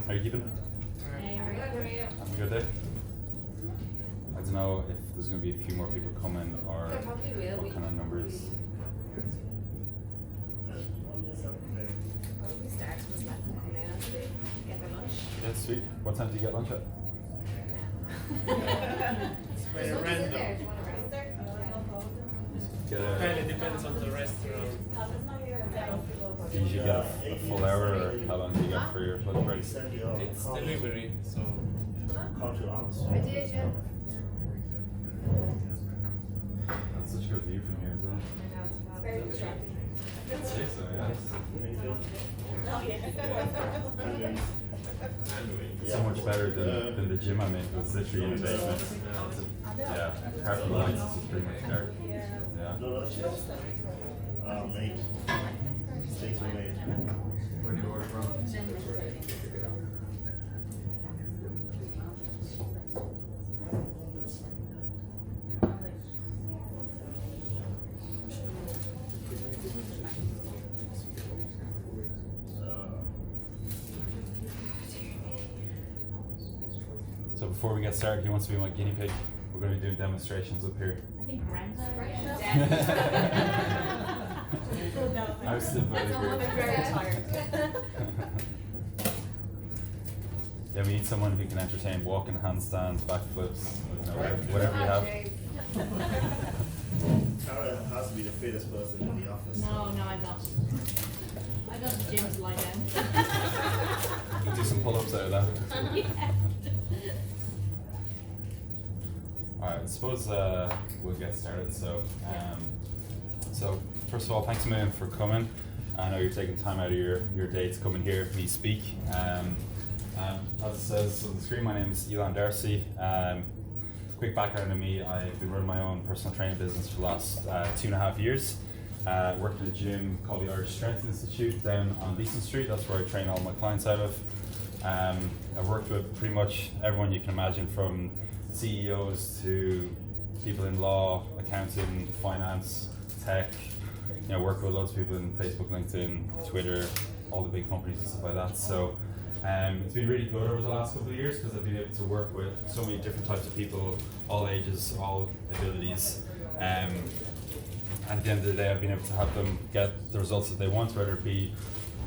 How are you keeping? Having a good day? I don't know if there's going to be a few more people coming or what kind of numbers. Yeah, sweet. What time do you get lunch at? It's very random. Kind of depends on the restaurant. Do you usually get a full hour, or how long do you get for your lunch break? It's delivery, so. That's such a good view from here, isn't it? It's very distracting. I'd say so, yeah. So much better than the gym I'm in. It's literally in the basement. Yeah, apart from the lights, it's just pretty much dark. Yeah. Mate. Steaks were made. Where do you order from? So before we get started, who wants to be my guinea pig? We're going to be doing demonstrations up here. I think Brenda. I was sitting by the group. I'm very tired. Yeah, we need someone who can entertain walking handstands, backflips, whatever you have. Tara has to be the fittest person in the office. No, I'm not. I go to the gym to lie down. You can do some pull-ups out of that. Yeah. Alright, I suppose we'll get started. So first of all, thanks a million for coming. I know you're taking time out of your day to come and hear me speak. As it says on the screen, my name is Elan Darcy. Quick background on me, I've been running my own personal training business for the last 2.5 years. Worked in a gym called the Irish Strength Institute down on Leeson Street. That's where I train all my clients out of. I've worked with pretty much everyone you can imagine, from CEOs to people in law, accounting, finance, tech. Worked with loads of people in Facebook, LinkedIn, Twitter, all the big companies and stuff like that. So it's been really good over the last couple of years because I've been able to work with so many different types of people, all ages, all abilities. And at the end of the day, I've been able to help them get the results that they want, whether it be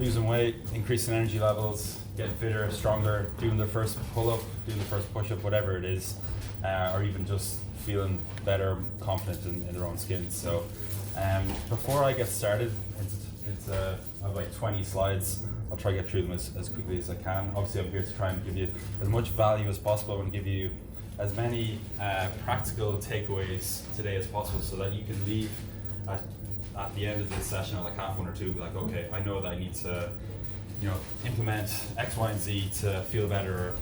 losing weight, increasing energy levels, getting fitter, stronger, doing their first pull-up, doing the first push-up, whatever it is, or even just feeling better, confident in their own skin. So before I get started, I have like 20 slides. I'll try to get through them as quickly as I can. Obviously, I'm here to try and give you as much value as possible. I want to give you as many practical takeaways today as possible so that you can leave at the end of this session at like half one or two, be like, okay, I know that I need to implement X, Y, and Z to feel better, or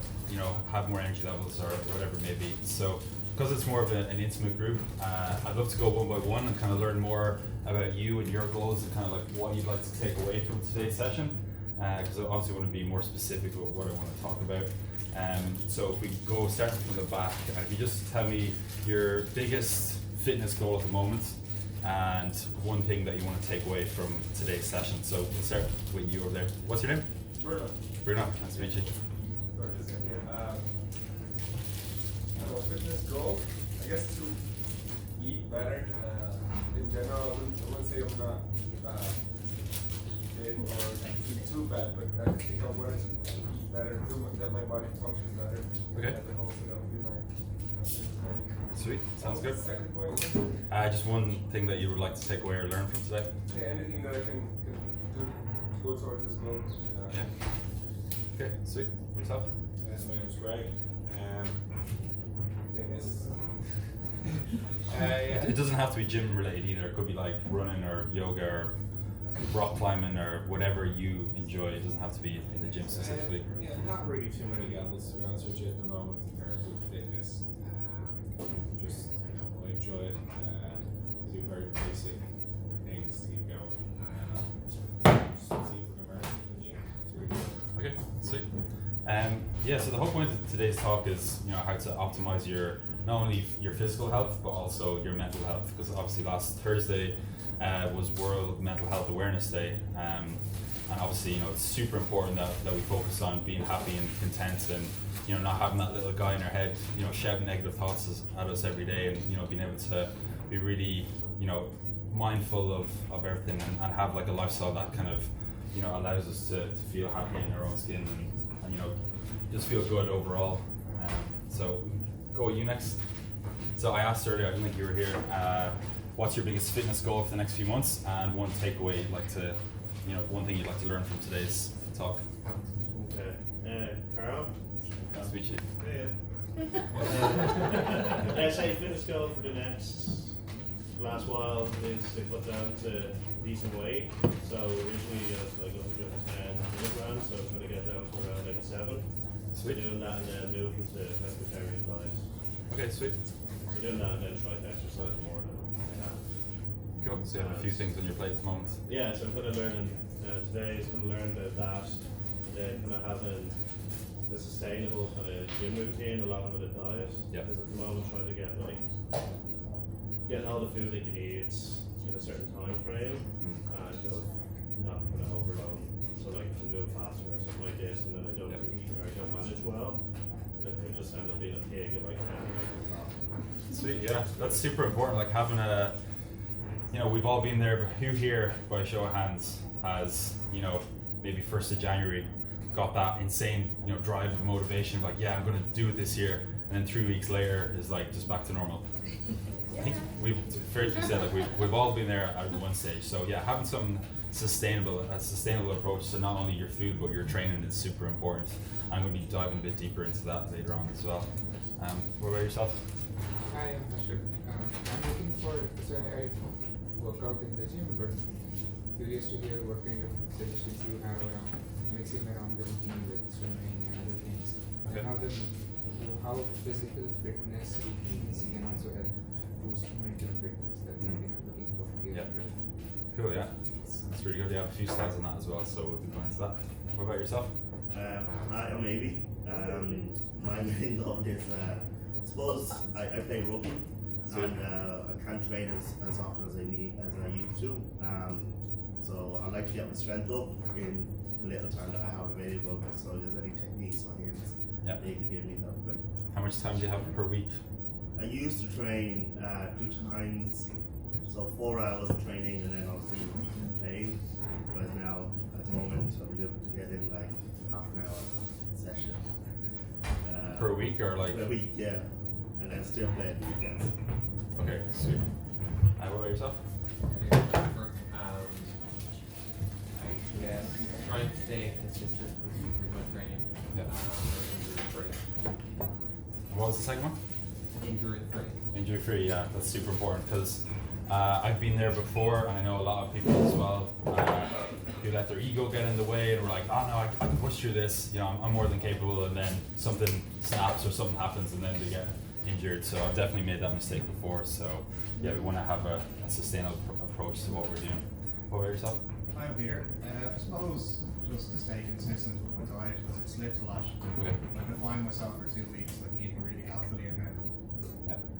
have more energy levels, or whatever it may be. So because it's more of an intimate group, I'd love to go one by one and kind of learn more about you and your goals and kind of like what you'd like to take away from today's session, because I obviously want to be more specific about what I want to talk about. So if we go starting from the back, if you just tell me your biggest fitness goal at the moment and one thing that you want to take away from today's session. So we'll start with you over there. What's your name? Bruno. Bruno, nice to meet you. Fitness goal, I guess, to eat better. In general, I wouldn't say I'm not fit or eat too bad, but I think I want to eat better, that my body functions better. Okay. As a whole, so that would be my Sweet, sounds good. Second point. Just one thing that you would like to take away or learn from today? Yeah, anything that I can do to go towards this goal. Yeah. Okay, sweet. Yourself? My name's Greg. Fitness. It doesn't have to be gym related either. It could be like running or yoga or rock climbing or whatever you enjoy. It doesn't have to be in the gym specifically. Yeah, not really too many goals, to be honest with you, at the moment in terms of fitness. Just, I enjoy it. I do very basic things to keep going. Just see if we can learn something new. It's really good. Okay, sweet. So the whole point of today's talk is how to optimize your not only your physical health but also your mental health, because obviously last Thursday was World Mental Health Awareness Day, And obviously, you know, it's super important that we focus on being happy and content, and you know, not having that little guy in our head, you know, shouting negative thoughts at us every day, and you know, being able to be really, you know, mindful of everything, and have like a lifestyle that kind of, you know, allows us to feel happy in our own skin, and you know, just feel good overall. So go you next. So I asked earlier, I didn't think you were here, what's your biggest fitness goal for the next few months, and one takeaway you'd like to, you know, one thing you'd like to learn from today's talk? Okay. Carl? Nice to meet you. Yeah. Say fitness goal for the last while is to put down to decent weight. So originally I was like 110 kilograms, so I'm trying to get down to around 87. Sweet. So doing that and then moving to vegetarian diet. Okay, sweet. So doing that and then trying to exercise more than I have. Cool. So you have a few things on your plate at the moment. Yeah, so I'm going to learn today is going to learn about that, and then kind of having the sustainable kind of gym routine along with a diet. Yeah. Because at the moment trying to get getting all the food that you need in a certain time frame, and just not kind of overload. So like if I'm doing fasting or something like this, and then I don't eat or I don't manage well, it could just end up being a pig if I can't make it well. Sweet, yeah, that's super important. Like having a, you know, we've all been there, but who here, by a show of hands, has, you know, maybe 1st of January, got that insane, you know, drive of motivation, like, yeah, I'm going to do it this year, and then 3 weeks later is like just back to normal. I think we've, fair to say, like we've all been there at one stage. So yeah, having some a sustainable approach to not only your food but your training is super important. I'm going to be diving a bit deeper into that later on as well. What about yourself? Hi, I'm Ashok. I'm looking for, so I work out in the gym, but curious to hear what kind of suggestions you have around mixing around the routine with swimming and other things. Okay. And how physical fitness routines can also help boost mental fitness. That's something I'm looking for here. Yeah. Cool, yeah. That's really good. Yeah, I have a few slides on that as well, so we'll be going into that. What about yourself? I'm maybe. My main goal is, I suppose I play rugby, and I can't train as often as I used to. So I like to get my strength up in the little time that I have available. So if there's any techniques or hints they can give me, that would be great. How much time do you have per week? I used to train 2 times, so 4 hours of training and then obviously playing. Whereas now, at the moment, I'm looking to get in like half an hour session. Per week or like? Per week, yeah. And then still play at the weekends. Okay, sweet. What about yourself? I guess trying to stay consistent with my training. Yeah. Injury free. What was the second one? Injury free. Injury free, yeah, that's super important because I've been there before, and I know a lot of people as well who let their ego get in the way and were like, oh no, I can push through this, you know, I'm more than capable, and then something snaps or something happens and then they get injured. So I've definitely made that mistake before. So yeah, we want to have a sustainable approach to what we're doing. What about yourself? Hi, I'm Peter. I suppose just to stay consistent with my diet because it slips a lot. Okay. I can find myself for 2 weeks like eating really healthily and then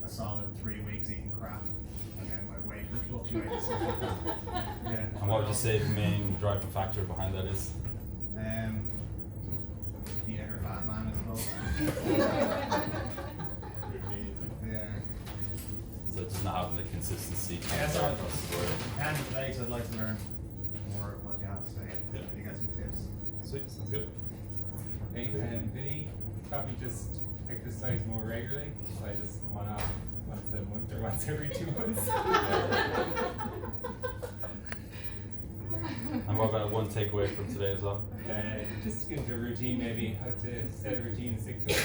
a solid 3 weeks eating crap, and then my weight would fluctuate and stuff like that. Yeah. And what would you say the main driving factor behind that is? The inner fat man, I suppose. Yeah. So just not having the consistency. Yeah, so across the board. and today, so I'd like to learn more of what you have to say. Yeah. Maybe get some tips. Sweet, sounds good. Hey, Vinny, probably just exercise more regularly. So I just one-off once a month or once every 2 months. And what about one takeaway from today as well? Just get into a routine, maybe how to set a routine and stick to it.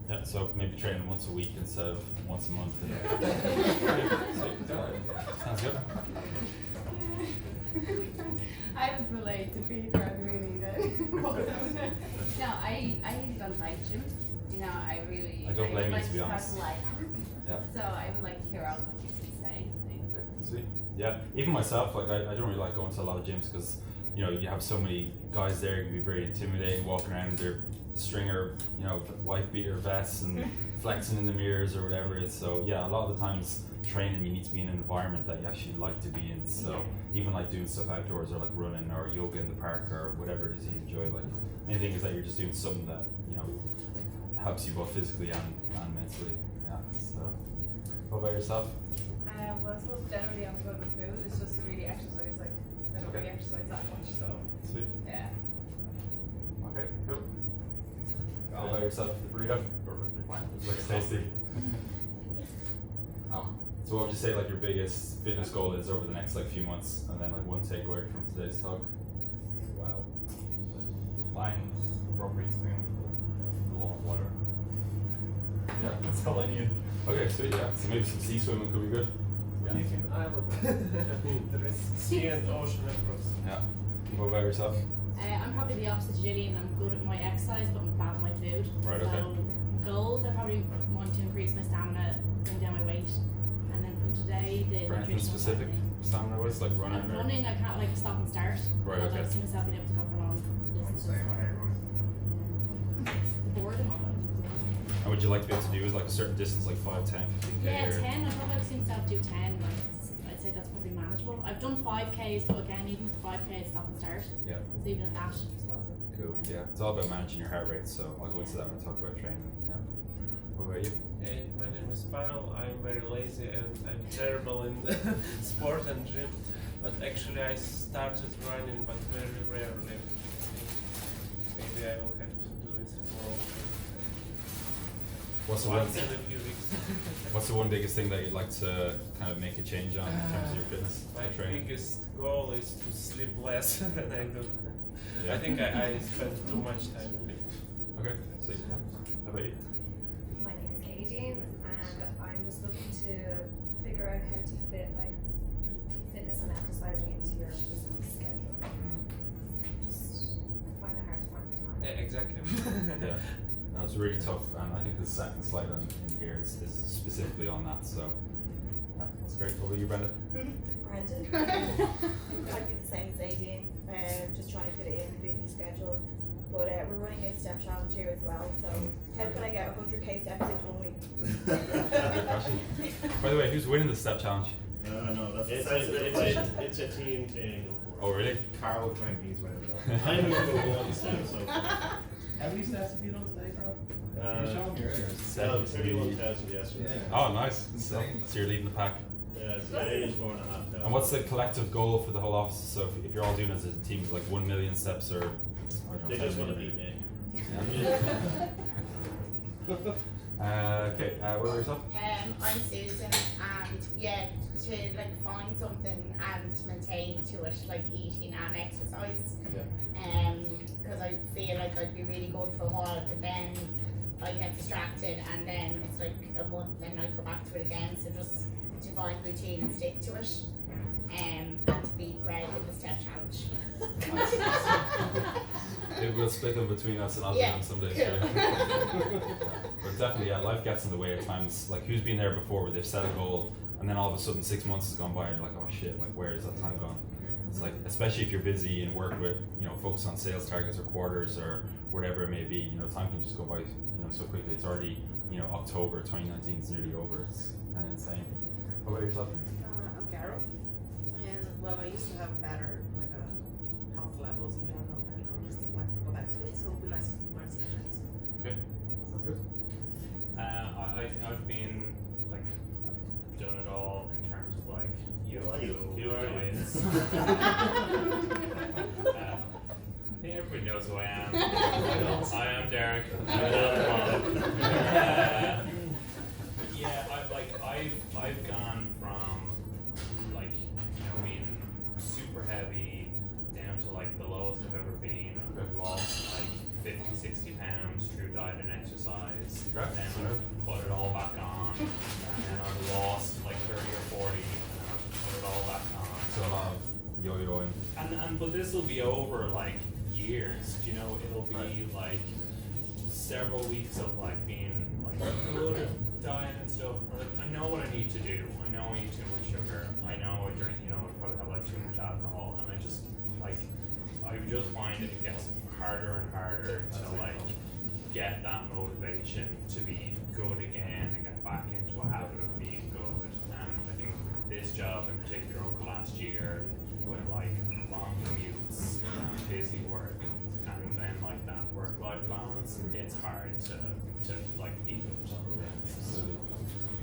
Yeah, so maybe training once a week instead of once a month. Sweet. Sounds good. I would relate to Peter really that. No, I don't like gyms. You know, I don't blame would you, like to be honest. start liking. Yeah. So I would like to hear out what you can say. Okay, sweet. Yeah, even myself, like I don't really like going to a lot of gyms because, you know, you have so many guys there, it can be very intimidating walking around in their stringer, you know, wife beater vests and flexing in the mirrors or whatever it is. So yeah, a lot of the times training, you need to be in an environment that you actually like to be in. So even like doing stuff outdoors or like running or yoga in the park or whatever it is you enjoy, like main thing is that you're just doing something that, you know, helps you both physically and mentally. Yeah. So what about yourself? Well, I suppose generally I'm good with food. It's just to really exercise. Like I don't really exercise that much, so Sweet. yeah. Okay, cool. What about yourself? The burrito? Perfectly fine. Looks tasty. So what would you say like your biggest fitness goal is over the next like few months, and then like one takeaway from today's talk? Wow. Find appropriate swimming pool, a lot of water. Yeah, That's all I need. Okay, sweet. Yeah. So maybe some sea swimming could be good. Live in island. There is sea and ocean across. Yeah. What about yourself? I'm probably the opposite to Gillian. I'm good at my exercise, but I'm bad at my food. Right, so okay. goals, I probably want to increase my stamina, bring down my weight, and then from today, the For anything nutritional specific? side of things. Stamina wise, like running? I'm or- running, I can't like stop and start. Right, I'd okay. like to see myself being able to go for long distances. Same, I hate running. Boredom of it. And would you like to be able to do is like a certain distance, like 5, 10, 15K? Yeah, or? 10. I'd probably like to see myself do 10. Like, I'd say that's probably manageable. I've done 5Ks, but again, even with 5K, stop and start. Yeah. So even at that, I suppose. Cool. Yeah. It's all about managing your heart rate, so I'll go into that when we talk about training. Yeah. What about you? Hey, my name is Pavel. I'm very lazy and I'm terrible in sport and gym. But actually, I started running, but very rarely. Maybe I will have to do it more What's the once one? in a few weeks. What's the one biggest thing that you'd like to kind of make a change on in terms of your fitness My and training? biggest goal is to sleep less than I do. Yeah. I think I spend too much time with it. Okay. So, how about you? My name is Katie Dean, and I'm just looking to figure out how to fit like fitness and exercising into your busy schedule. Just find it hard to find the time. Yeah, exactly. Yeah. No, it's really tough, and I think the second slide in here is specifically on that. So, yeah, that's great. What about you, Brenda? Brendan. I'd be the same as Aideen, just trying to fit it in a busy schedule. But we're running a step challenge here as well, so how can I get 100k steps in 1 week? Good question. By the way, who's winning the step challenge? No, that's It's a sensitive question. it's a team thing. Oh, really? Carl will claim he's winning it. I'm number one step so far. How many steps have you done today, Carl? You were showing me earlier. 31,000 yesterday. Yeah. Oh, nice. Insane. So you're leading the pack. Yeah, today is 4,500. And what's the collective goal for the whole office? So if you're all doing it as a team, is like 1 million steps or? I don't know, They 10 just want to million? beat me. Okay, what about yourself? I'm Susan, and yeah, to like find something and maintain to it, like eating and exercise. Yeah. Because I feel like I'd be really good for a while, but then I get distracted, and then it's like a month, and I go back to it again. So just to find routine and stick to it, and to beat Greg with the step challenge. Maybe we'll split them between us and I'll Yeah, do them some days. cool. But definitely, yeah, life gets in the way at times. Like, who's been there before where they've set a goal and then all of a sudden 6 months has gone by and you're like, oh shit, like where is that time gone? It's like, especially if you're busy and work with, you know, focus on sales targets or quarters or whatever it may be, you know, time can just go by, you know, so quickly. It's already, you know, October 2019 is nearly over. It's kind of insane. What about yourself? I'm Carol, and well, I used to have better like health levels in general, and I'll just like to go back to it. So it'll be nice to learn some things. Okay, sounds good. I think I've been like I've done it all in terms of like You are diets. I think everybody knows who I am. I am Derek. Yeah, I've gone from like being super heavy down to like the lowest I've ever been. I've lost like 50, 60 pounds through diet and exercise. Right. Then I've put it all back on, and then I've lost like 30 or 40, and then I've put it all back on. So a lot of yo-yoing. And but this will be over like years. You know, it'll be like several weeks of like being like good at diet and stuff. Like, I know what I need to do. I know I eat too much sugar. I know I drink. You know, I probably have like too much alcohol, and I just like I just find it gets harder and harder to like get that motivation to be good again and get back into a habit of being good. this job in particular over the last year with like long commutes, busy work, and then like that work-life balance, it's hard to like equal.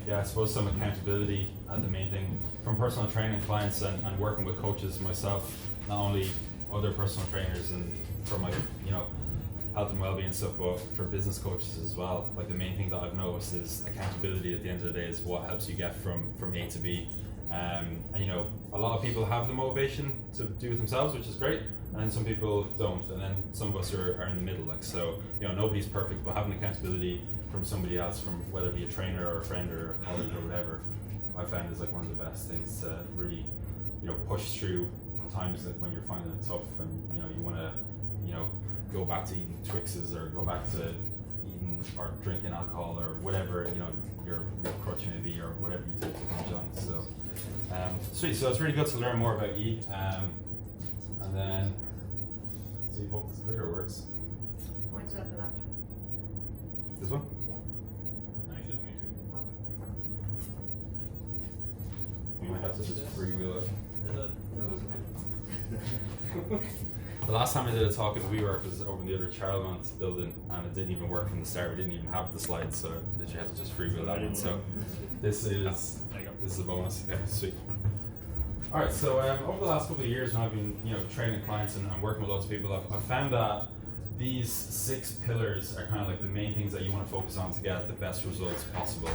Yeah, I suppose some accountability the main thing. From personal training clients and working with coaches myself, not only other personal trainers and for my, health and well-being stuff, but for business coaches as well. Like the main thing that I've noticed is accountability at the end of the day is what helps you get from A to B. And a lot of people have the motivation to do it themselves, which is great, and then some people don't, and then some of us are in the middle. Like so, nobody's perfect, but having accountability from somebody else, from whether it be a trainer or a friend or a colleague or whatever, I found is like one of the best things to really, push through times that when you're finding it tough and you want to, go back to eating Twixes or go back to eating or drinking alcohol or whatever your crutch may be or whatever you take to binge on. So sweet. So it's really good to learn more about you. And then see, hope this clicker works. Point it at the laptop. This one? I should me too. We might have to just freewheel it. The last time I did a talk in WeWork was over in the other Charlemont building, and it didn't even work from the start. We didn't even have the slides, so I literally had to just freewheel that one. So this is a bonus. Okay, sweet. All right. So over the last couple of years, when I've been training clients and working with lots of people, I've found that these 6 pillars are kind of like the main things that you want to focus on to get the best results possible.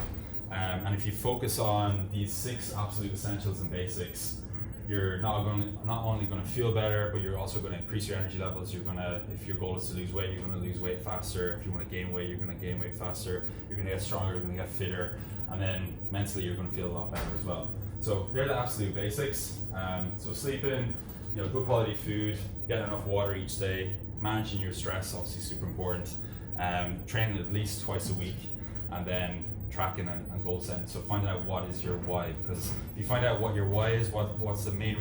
And if you focus on these 6 absolute essentials and basics, you're not only going to feel better, but you're also going to increase your energy levels. You're going to, if your goal is to lose weight, you're going to lose weight faster. If you want to gain weight, you're going to gain weight faster. You're going to get stronger, you're going to get fitter, and then mentally you're going to feel a lot better as well. So they're the absolute basics. So sleeping, good quality food, getting enough water each day, managing your stress, obviously super important. Training at least twice a week, and then tracking and goal setting. So finding out what is your why, because if you find out what your why is, what's the main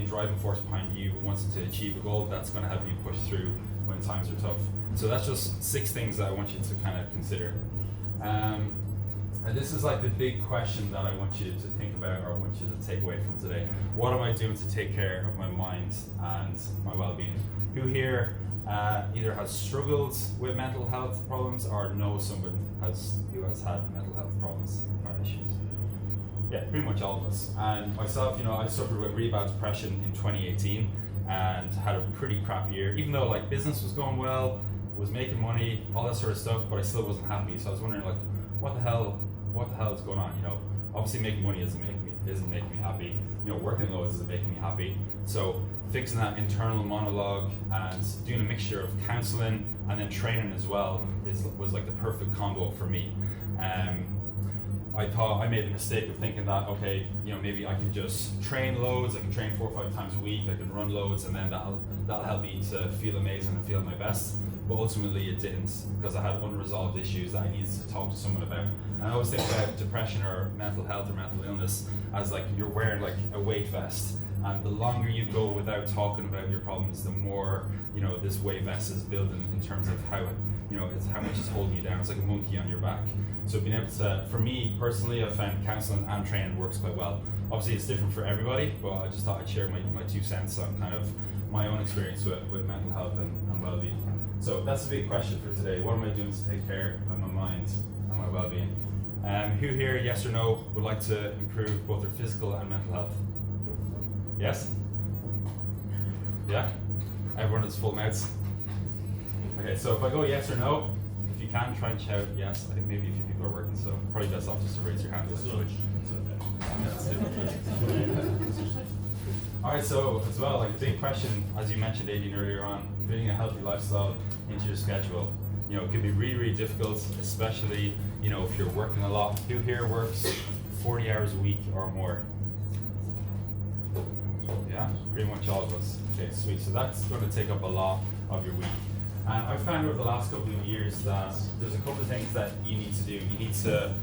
driving force behind you wanting to achieve a goal, that's going to help you push through when times are tough. So that's just 6 things that I want you to kind of consider. And this is like the big question that I want you to think about, or I want you to take away from today. What am I doing to take care of my mind and my well-being? Who here either has struggled with mental health problems or knows someone who has had mental health problems or issues? Yeah, pretty much all of us. And myself, I suffered with really bad depression in 2018 and had a pretty crap year, even though like business was going well, was making money, all that sort of stuff, but I still wasn't happy. So I was wondering like, what the hell is going on? Obviously making money isn't making me happy. Working loads isn't making me happy. So fixing that internal monologue and doing a mixture of counseling and then training as well was like the perfect combo for me. I thought I made the mistake of thinking that, okay, maybe I can just train loads, I can train 4 or 5 times a week, I can run loads, and then that'll help me to feel amazing and feel my best. But ultimately it didn't, because I had unresolved issues that I needed to talk to someone about. And I always think about depression or mental health or mental illness as like you're wearing like a weight vest. And the longer you go without talking about your problems, the more this weight vest is building in terms of how it's how much it's holding you down. It's like a monkey on your back. So being able to, for me personally, I found counselling and training works quite well. Obviously, it's different for everybody, but I just thought I'd share my 2 cents on kind of my own experience with mental health and well-being. So that's a big question for today. What am I doing to take care of my mind and my well-being? Who here, yes or no, would like to improve both their physical and mental health? Yes? Yeah? Everyone has full mouths? Okay, so if I go yes or no, if you can, try and shout yes. I think maybe a few people are working, so probably best off just to raise your hand. Alright, so as well, like a big question, as you mentioned, Aidan, earlier on, fitting a healthy lifestyle into your schedule. It can be really, really difficult, especially, if you're working a lot. Who here works 40 hours a week or more? Yeah, pretty much all of us. Okay, sweet. So that's going to take up a lot of your week. And I've found over the last couple of years that there's a couple of things that you need to do. You need to,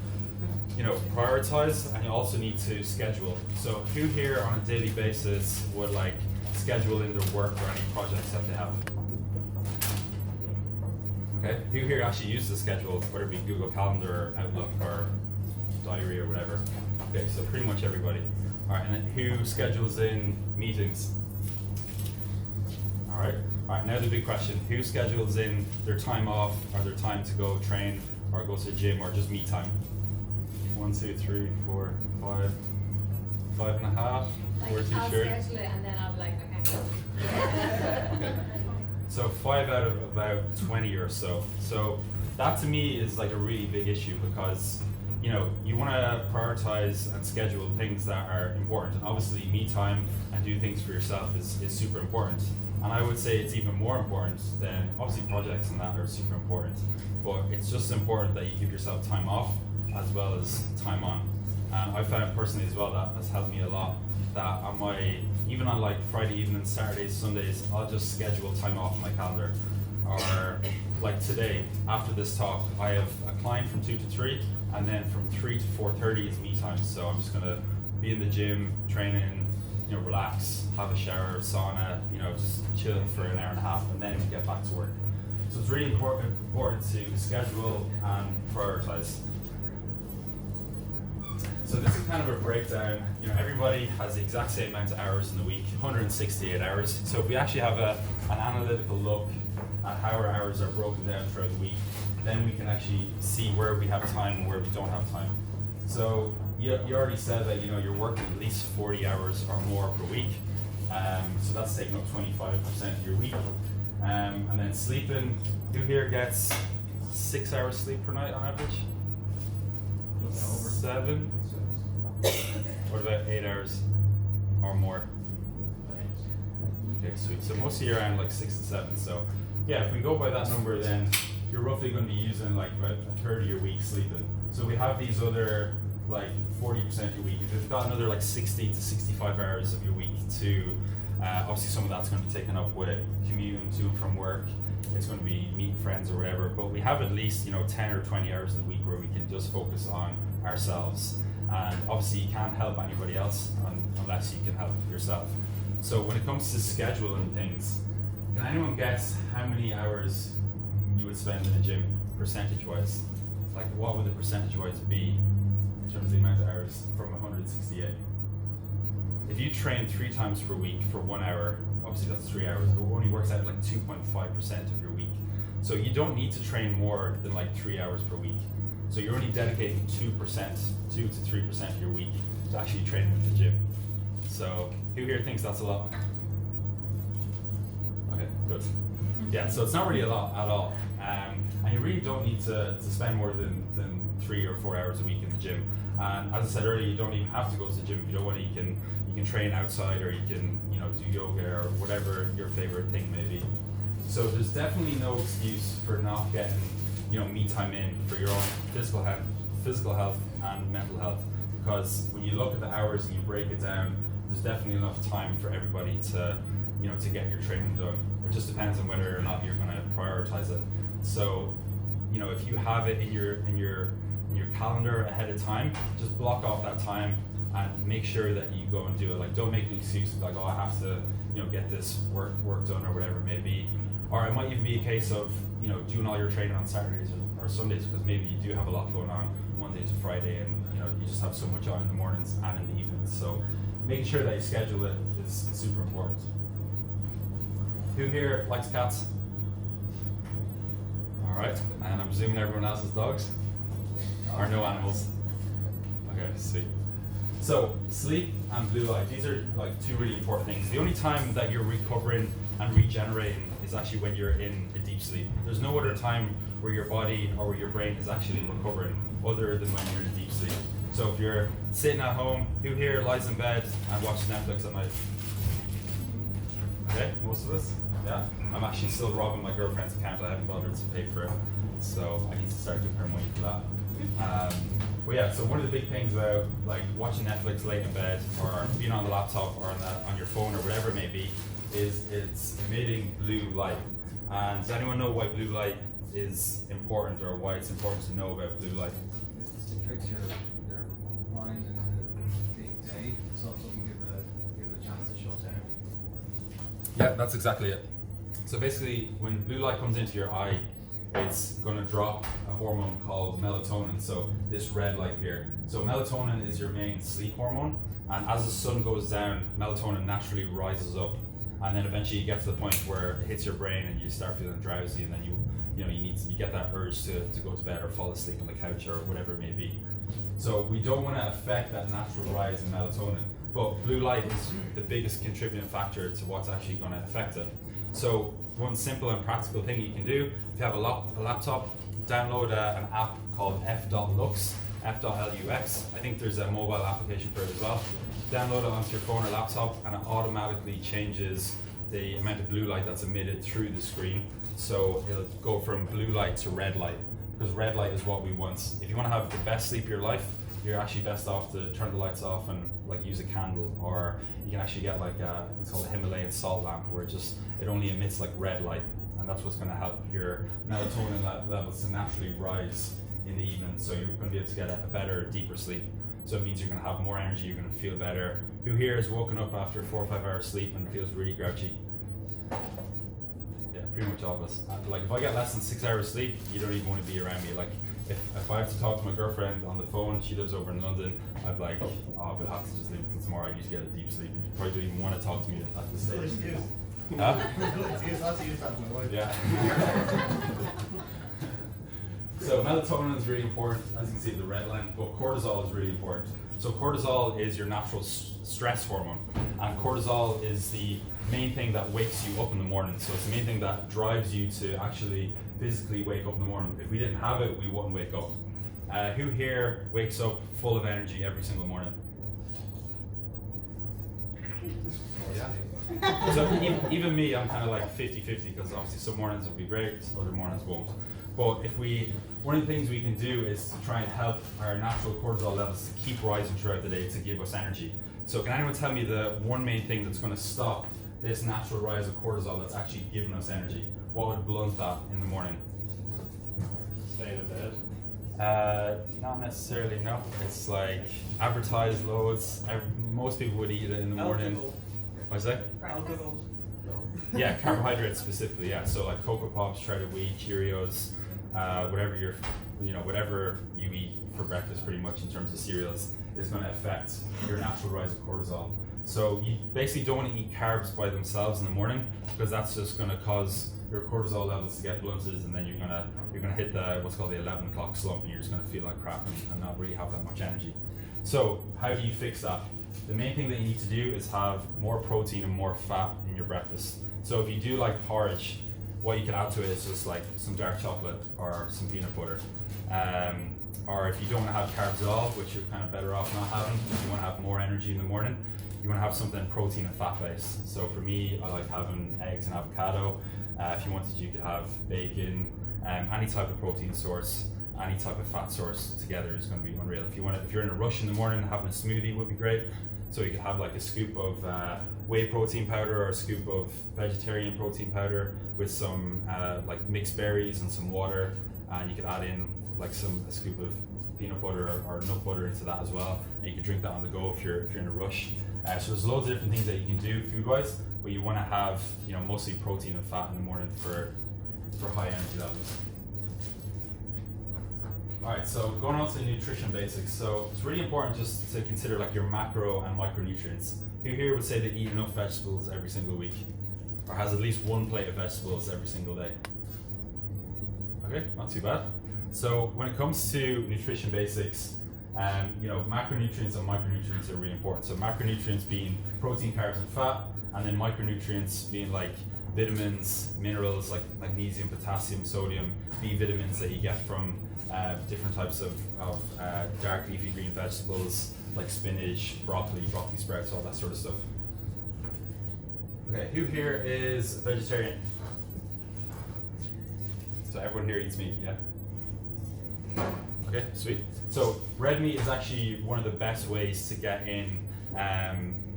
prioritize, and you also need to schedule. So who here on a daily basis would like schedule in their work or any projects that they have? Okay, who here actually uses the schedule, whether it be Google Calendar or Outlook or Diary or whatever? Okay, so pretty much everybody. All right, and then who schedules in meetings? All right, now the big question. Who schedules in their time off or their time to go train or go to the gym or just me time? 1, 2, 3, 4, 5, 5.5. Like, We're too I'll sure. schedule it and then I'll be like, okay. Okay. So 5 out of about 20 or so. So that to me is like a really big issue because you know you want to prioritize and schedule things that are important. And obviously, me time and do things for yourself is super important. And I would say it's even more important than obviously projects and that are super important. But it's just as important that you give yourself time off as well as time on. And I found personally as well that has helped me a lot. That on my, even on like Friday evenings, Saturdays, Sundays, I'll just schedule time off on my calendar. Or like today, after this talk, I have a client from 2 to 3, and then from 3 to 4:30 is me time. So I'm just gonna be in the gym, training, you know, relax, have a shower, sauna, you know, just chill for an hour and a half, and then get back to work. So it's really important to schedule and prioritize. So this is kind of a breakdown. You know, everybody has the exact same amount of hours in the week, 168 hours. So if we actually have an analytical look at how our hours are broken down throughout the week, then we can actually see where we have time and where we don't have time. So you already said that you're working at least 40 hours or more per week. So that's taking up 25% of your week. And then sleeping, who here gets 6 hours sleep per night on average? 7? What about 8 hours or more? Okay, sweet. So most of you are around like 6 to 7. So yeah, if we go by that number, then you're roughly going to be using like about a third of your week sleeping. So we have these other like 40% of your week. If you've got another like 60 to 65 hours of your week to, obviously some of that's going to be taken up with commuting to and from work. It's going to be meeting friends or whatever. But we have at least 10 or 20 hours in a week where we can just focus on ourselves. And obviously you can't help anybody else unless you can help yourself. So when it comes to scheduling things, can anyone guess how many hours you would spend in the gym percentage-wise? Like what would the percentage-wise be in terms of the amount of hours from 168? If you train 3 times per week for 1 hour, obviously that's 3 hours, it only works out like 2.5% of your week. So you don't need to train more than like 3 hours per week. So you're only dedicating 2% to 3% of your week to actually training in the gym. So who here thinks that's a lot? Okay, good. Yeah, so it's not really a lot at all. And you really don't need to spend more than 3 or 4 hours a week in the gym. And as I said earlier, you don't even have to go to the gym if you don't want to. You can train outside, or you can do yoga or whatever your favorite thing may be. So there's definitely no excuse for not getting me time in for your own physical health and mental health, because when you look at the hours and you break it down, there's definitely enough time for everybody to get your training done. It just depends on whether or not you're going to prioritize it. So if you have it in your calendar ahead of time, just block off that time and make sure that you go and do it. Like, don't make an excuse like, oh, I have to get this work done or whatever it may be. Or it might even be a case of doing all your training on Saturdays or Sundays, because maybe you do have a lot going on Monday to Friday, and you just have so much on in the mornings and in the evenings. So making sure that you schedule it is super important. Who here likes cats? All right, and I'm presuming everyone else has dogs or no animals. Okay, see. So sleep and blue light, these are like 2 really important things. The only time that you're recovering and regenerating is actually when you're in a deep sleep. There's no other time where your body or where your brain is actually recovering other than when you're in deep sleep. So if you're sitting at home, who here lies in bed and watches Netflix at night? Okay, most of us? Yeah. I'm actually still robbing my girlfriend's account. I haven't bothered to pay for it, so I need to start giving her money for that. But yeah, so one of the big things about like watching Netflix late in bed, or being on the laptop or on your phone or whatever it may be, is it's emitting blue light. And does anyone know why blue light is important, or why it's important to know about blue light? It tricks your mind into being day, so it doesn't give it a chance to shut down. Yeah, that's exactly it. So basically, when blue light comes into your eye, it's going to drop a hormone called melatonin. So this red light here. So melatonin is your main sleep hormone, and as the sun goes down, melatonin naturally rises up, and then eventually you get to the point where it hits your brain and you start feeling drowsy, and then you get that urge to go to bed or fall asleep on the couch or whatever it may be. So we don't want to affect that natural rise in melatonin, but blue light is the biggest contributing factor to what's actually going to affect it. So one simple and practical thing you can do, if you have a laptop, download an app called f.lux, f.lux. I think there's a mobile application for it as well. Download it onto your phone or laptop, and it automatically changes the amount of blue light that's emitted through the screen. So it'll go from blue light to red light, because red light is what we want. If you want to have the best sleep of your life, you're actually best off to turn the lights off and like use a candle, or you can actually get like it's called a Himalayan salt lamp, where it only emits like red light, and that's what's going to help your melatonin levels to naturally rise in the evening. So you're going to be able to get a better, deeper sleep. So it means you're going to have more energy, you're going to feel better. Who here has woken up after 4 or 5 hours sleep and feels really grouchy? Yeah, pretty much all of us. Like if I get less than 6 hours sleep, you don't even want to be around me. Like if I have to talk to my girlfriend on the phone, she lives over in London, I'd like, oh, we'll have to just leave it till tomorrow. I need to get a deep sleep. You probably don't even want to talk to me at this stage. Huh? Yeah. So melatonin is really important, as you can see the red line, but cortisol is really important. So cortisol is your natural stress hormone, and cortisol is the main thing that wakes you up in the morning. So it's the main thing that drives you to actually physically wake up in the morning. If we didn't have it, we wouldn't wake up. Who here wakes up full of energy every single morning? Yeah. So even me, I'm kind of like 50-50, because obviously some mornings will be great, other mornings won't. But one of the things we can do is to try and help our natural cortisol levels to keep rising throughout the day to give us energy. So can anyone tell me the one main thing that's going to stop this natural rise of cortisol that's actually giving us energy? What would blunt that in the morning? Staying in bed? Not necessarily, no. It's like advertised loads. Most people would eat it in the morning. What's that? Alcohol. Yeah, carbohydrates specifically, yeah. So like Cocoa Pops, shredded wheat, Cheerios, whatever you eat for breakfast pretty much in terms of cereals is going to affect your natural rise of cortisol. So you basically don't want to eat carbs by themselves in the morning, because that's just going to cause your cortisol levels to get blunted, and then you're gonna hit the what's called the 11 o'clock slump, and you're just going to feel like crap and not really have that much energy. So how do you fix that? The main thing that you need to do is have more protein and more fat in your breakfast. So if you do like porridge, what you can add to it is just like some dark chocolate or some peanut butter. Or if you don't want to have carbs at all, which you're kind of better off not having, if you want to have more energy in the morning, you want to have something protein and fat based. So for me, I like having eggs and avocado. If you wanted, you could have bacon, any type of protein source, any type of fat source together is going to be unreal. If you're in a rush in the morning, having a smoothie would be great. So you could have like a scoop of whey protein powder or a scoop of vegetarian protein powder with some like mixed berries and some water, and you could add in like a scoop of peanut butter or nut butter into that as well, and you can drink that on the go if you're in a rush. So there's loads of different things that you can do food-wise, but you want to have mostly protein and fat in the morning for high energy levels. Alright, so going on to nutrition basics. So it's really important just to consider like your macro and micronutrients. Who here would say they eat enough vegetables every single week? Or has at least one plate of vegetables every single day? Okay, not too bad. So when it comes to nutrition basics, macronutrients and micronutrients are really important. So macronutrients being protein, carbs, and fat, and then micronutrients being like vitamins, minerals like magnesium, potassium, sodium, B vitamins that you get from different types of dark leafy green vegetables like spinach, broccoli sprouts, all that sort of stuff. Okay, who here is vegetarian? So everyone here eats meat, yeah? Okay, sweet. So red meat is actually one of the best ways to get in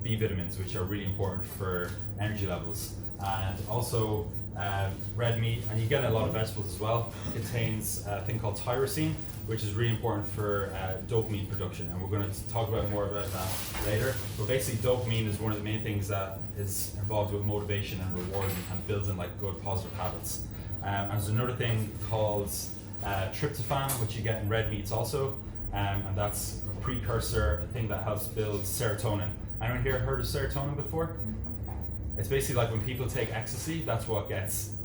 B vitamins, which are really important for energy levels. And also red meat, and you get a lot of vegetables as well, contains a thing called tyrosine, which is really important for dopamine production, and we're going to talk more about that later. But basically dopamine is one of the main things that is involved with motivation and reward and building like good positive habits. And there's another thing called tryptophan, which you get in red meats also, and that's a precursor, a thing that helps build serotonin. Anyone here heard of serotonin before? It's basically like when people take ecstasy, that's what gets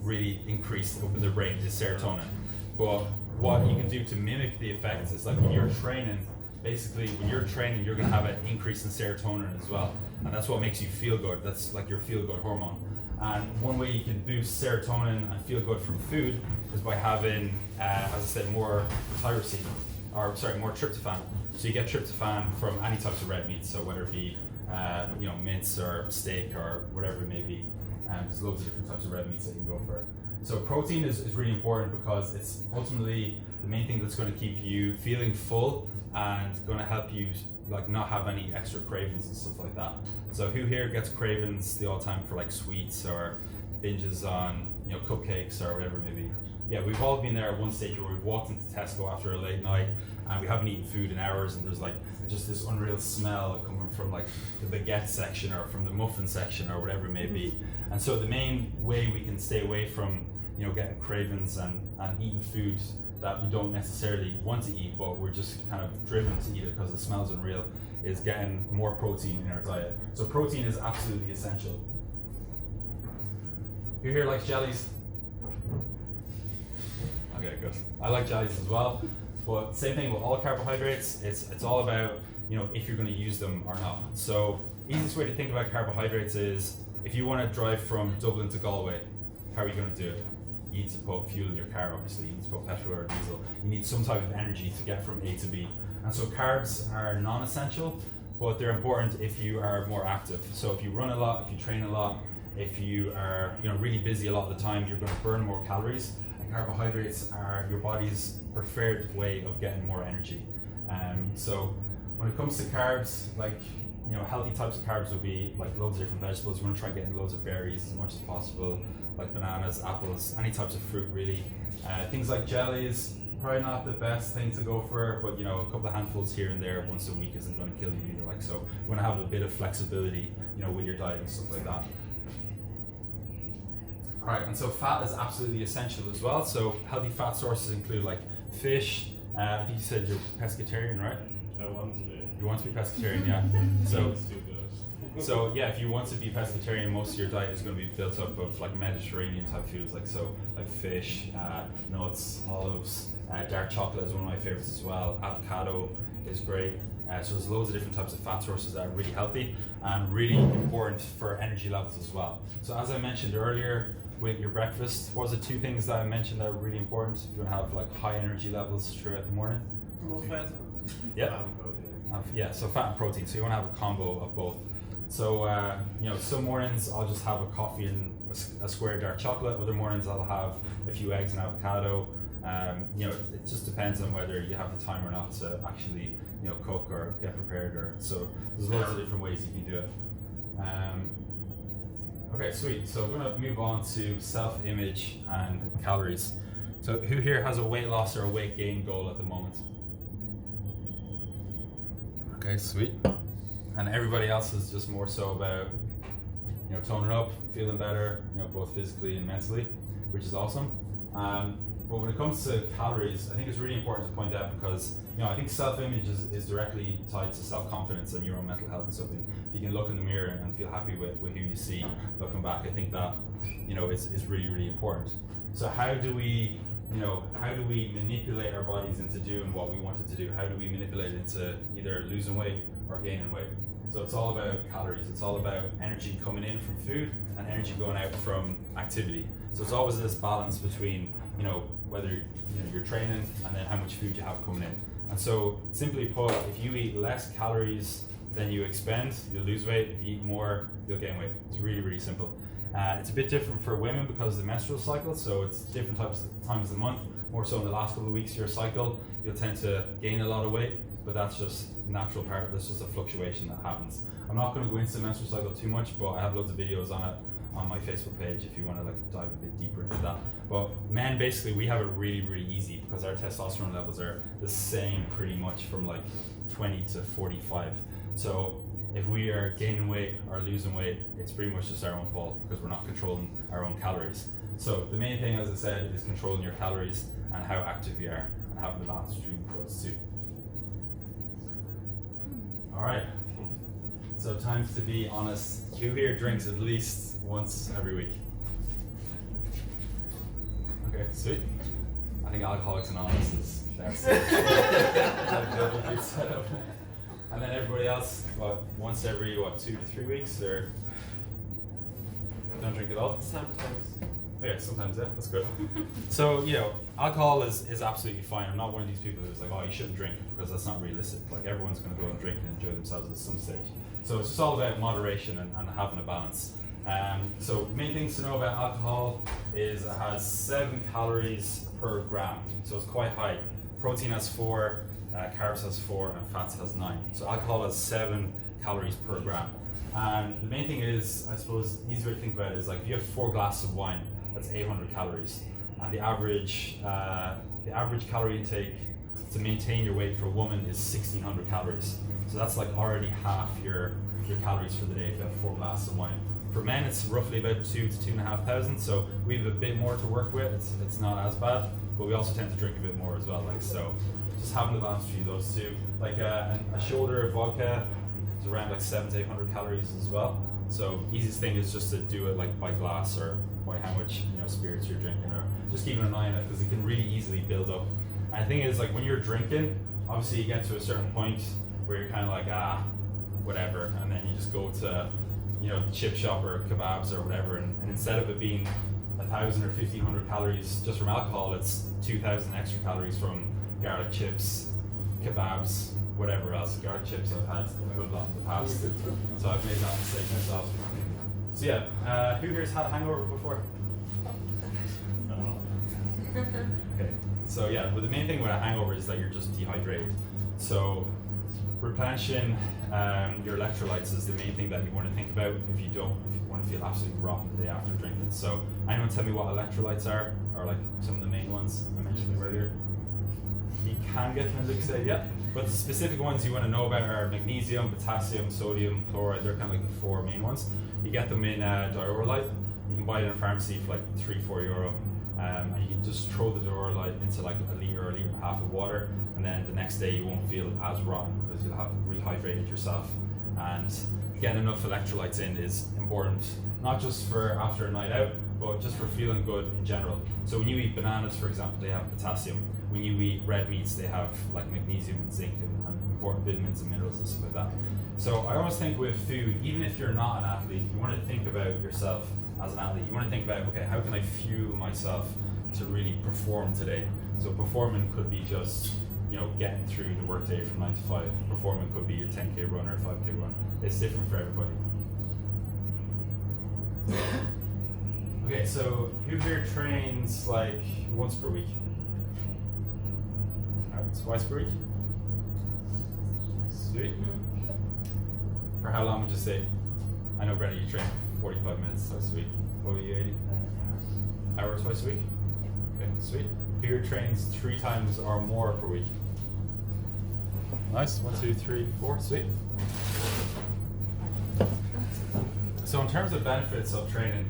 really increased up in their brain, is serotonin. But what you can do to mimic the effects is like when you're training, basically when you're training, you're going to have an increase in serotonin as well. And that's what makes you feel good. That's like your feel good hormone. And one way you can boost serotonin and feel good from food is by having, as I said, more tyrosine, more tryptophan. So you get tryptophan from any types of red meat. So whether it be, mince or steak or whatever it may be. There's loads of different types of red meats that you can go for. So protein is really important because it's ultimately the main thing that's going to keep you feeling full and going to help you like not have any extra cravings and stuff like that. So who here gets cravings the all time for like sweets or binges on cupcakes or whatever it may be? Yeah, we've all been there at one stage where we've walked into Tesco after a late night and we haven't eaten food in hours, and there's like just this unreal smell coming from like the baguette section or from the muffin section or whatever it may be. And so the main way we can stay away from getting cravings and eating food that we don't necessarily want to eat, but we're just kind of driven to eat it because the smell's unreal, is getting more protein in our diet. So protein is absolutely essential. Who here likes jellies? Okay, good. I like jellies as well, but same thing with all carbohydrates. It's all about if you're going to use them or not. So easiest way to think about carbohydrates is if you want to drive from Dublin to Galway, how are you going to do it? You need to put fuel in your car, obviously. You need to put petrol or diesel. You need some type of energy to get from A to B. And so carbs are non-essential, but they're important if you are more active. So if you run a lot, if you train a lot, if you are really busy a lot of the time, you're going to burn more calories. And carbohydrates are your body's preferred way of getting more energy. So when it comes to carbs, like healthy types of carbs would be like loads of different vegetables. You want to try getting loads of berries as much as possible, like bananas, apples, any types of fruit really. Things like jellies, probably not the best thing to go for, but a couple of handfuls here and there once a week isn't going to kill you either. Like, so you want to have a bit of flexibility, with your diet and stuff like that. All right, and so fat is absolutely essential as well. So healthy fat sources include like fish. I think you said you're pescatarian, right? I want to be. You want to be pescatarian, yeah. So yeah, if you want to be pescatarian, most of your diet is going to be built up of like Mediterranean type foods, like fish, nuts, olives, dark chocolate is one of my favorites as well. Avocado is great. So there's loads of different types of fat sources that are really healthy and really important for energy levels as well. So as I mentioned earlier, with your breakfast, what was the two things that I mentioned that are really important if you want to have like high energy levels throughout the morning? More fat. Yeah. So fat and protein. So you want to have a combo of both. So some mornings I'll just have a coffee and a square dark chocolate. Other mornings I'll have a few eggs and avocado. It just depends on whether you have the time or not to actually cook or get prepared. Or so there's loads of different ways you can do it. Okay, sweet. So we're gonna move on to self-image and calories. So who here has a weight loss or a weight gain goal at the moment? Okay, sweet. And everybody else is just more so about toning up, feeling better, both physically and mentally, which is awesome. But when it comes to calories, I think it's really important to point out because I think self-image is directly tied to self-confidence and your own mental health and stuff. If you can look in the mirror and feel happy with who you see looking back, I think that is really, really important. So how do we manipulate our bodies into doing what we wanted to do? How do we manipulate it into either losing weight or gaining weight? So it's all about calories. It's all about energy coming in from food and energy going out from activity. So it's always this balance between whether you're training and then how much food you have coming in. And so simply put, if you eat less calories than you expend, you'll lose weight. If you eat more, you'll gain weight. It's really, really simple. It's a bit different for women because of the menstrual cycle, so it's different times of the month. More so in the last couple of weeks of your cycle, you'll tend to gain a lot of weight, but that's just natural part. That's just a fluctuation that happens. I'm not going to go into the menstrual cycle too much, but I have loads of videos on it on my Facebook page if you want to dive a bit deeper into that. But men, basically, we have it really, really easy because our testosterone levels are the same pretty much from 20 to 45. So if we are gaining weight or losing weight, it's pretty much just our own fault because we're not controlling our own calories. So the main thing, as I said, is controlling your calories and how active you are and having the balance between those two. All right. So time to be honest. Who here drinks at least once every week? Okay, sweet. I think Alcoholics Anonymous is that's and then everybody else, what, once every 2 to 3 weeks, or don't drink at all? Sometimes. Yeah, sometimes, yeah, that's good. So, alcohol is absolutely fine. I'm not one of these people who's like, oh, you shouldn't drink, because that's not realistic. Like, everyone's going to go and drink and enjoy themselves at some stage. So it's just all about moderation and having a balance. So main things to know about alcohol is it has 7 calories per gram. So it's quite high. Protein has 4, carbs has 4, and fats has 9. So alcohol has 7 calories per gram. And the main thing is, I suppose, easy way to think about it is like if you have 4 glasses of wine, that's 800 calories. And the average calorie intake to maintain your weight for a woman is 1600 calories. So that's like already half your calories for the day if you have 4 glasses of wine. For men, it's roughly about 2,000 to 2,500. So we have a bit more to work with. It's not as bad, but we also tend to drink a bit more as well. Like, so just having the balance between those two. Like a shoulder of vodka is around like 700 to 800 calories as well. So easiest thing is just to do it like by glass or by how much spirits you're drinking, or just keeping an eye on it because it can really easily build up. And the thing is, like, when you're drinking, obviously you get to a certain point where you're kind of like, whatever, and then you just go to chip shop or kebabs or whatever, and instead of it being 1,000 or 1,500 calories just from alcohol, it's 2,000 extra calories from garlic chips, kebabs, whatever else. Garlic chips I've had a good lot in the past, so I've made that mistake myself. So yeah, who here's had a hangover before? Okay, so yeah, well, the main thing with a hangover is that you're just dehydrated. So replenishing your electrolytes is the main thing that you want to think about if you want to feel absolutely rotten the day after drinking. So anyone tell me what electrolytes are, or like some of the main ones I mentioned earlier? You can get them in Luxay, yeah. But the specific ones you want to know about are magnesium, potassium, sodium, chloride. They're kind of like the 4 main ones. You get them in Diorolite. You can buy it in a pharmacy for like €3-4. And you can just throw the Diorolite into like a litre or a litre and a half of water, and then the next day you won't feel as rotten because you'll have rehydrated yourself. And getting enough electrolytes in is important, not just for after a night out, but just for feeling good in general. So when you eat bananas, for example, they have potassium. When you eat red meats, they have like magnesium and zinc and important vitamins and minerals and stuff like that. So I always think with food, even if you're not an athlete, you want to think about yourself as an athlete. You want to think about, okay, how can I fuel myself to really perform today? So performing could be just, getting through the workday from 9 to 5. Performing could be a 10K run or a 5K run. It's different for everybody. Okay, so who here trains like once per week? Alright, twice per week? Sweet. For how long would you say? I know, Brenna, you train 45 minutes twice a week. What were you, 80? Hour twice a week? Okay, sweet. Who here trains 3 times or more per week? Nice. 1, 2, 3, 4. Sweet. So in terms of benefits of training,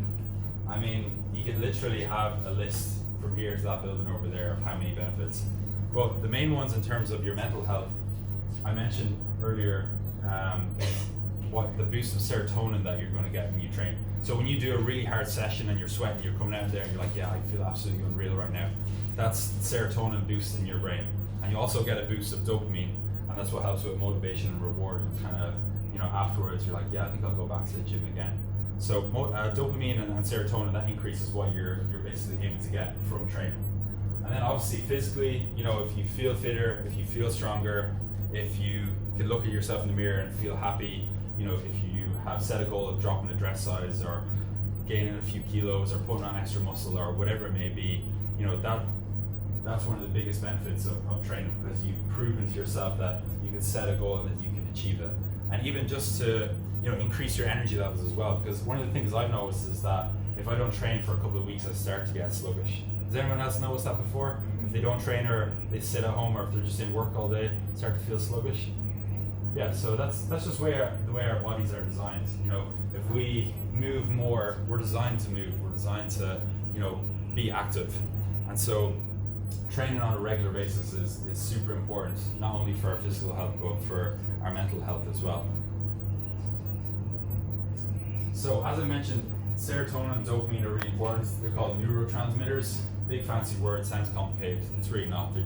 I mean, you could literally have a list from here to that building over there of how many benefits. But the main ones in terms of your mental health, I mentioned earlier, what the boost of serotonin that you're going to get when you train. So when you do a really hard session and you're sweating, you're coming out there and you're like, yeah, I feel absolutely unreal right now. That's serotonin boost in your brain. And you also get a boost of dopamine, and that's what helps with motivation and reward. And kind of, afterwards you're like, yeah, I think I'll go back to the gym again. So dopamine and serotonin, that increases what you're basically aiming to get from training. And then obviously physically, if you feel fitter, if you feel stronger, if you can look at yourself in the mirror and feel happy, if you have set a goal of dropping a dress size or gaining a few kilos or putting on extra muscle or whatever it may be, that's one of the biggest benefits of training, because you've proven to yourself that you can set a goal and that you can achieve it. And even just to increase your energy levels as well, because one of the things I've noticed is that if I don't train for a couple of weeks, I start to get sluggish. Has anyone else noticed that before? If they don't train or they sit at home or if they're just in work all day, start to feel sluggish? Yeah, so that's just the way our bodies are designed. You know, if we move more, we're designed to move. We're designed to, you know, be active, and so training on a regular basis is super important, not only for our physical health but for our mental health as well. So as I mentioned, serotonin and dopamine are really important. They're called neurotransmitters. Big fancy word, sounds complicated. It's really not. They're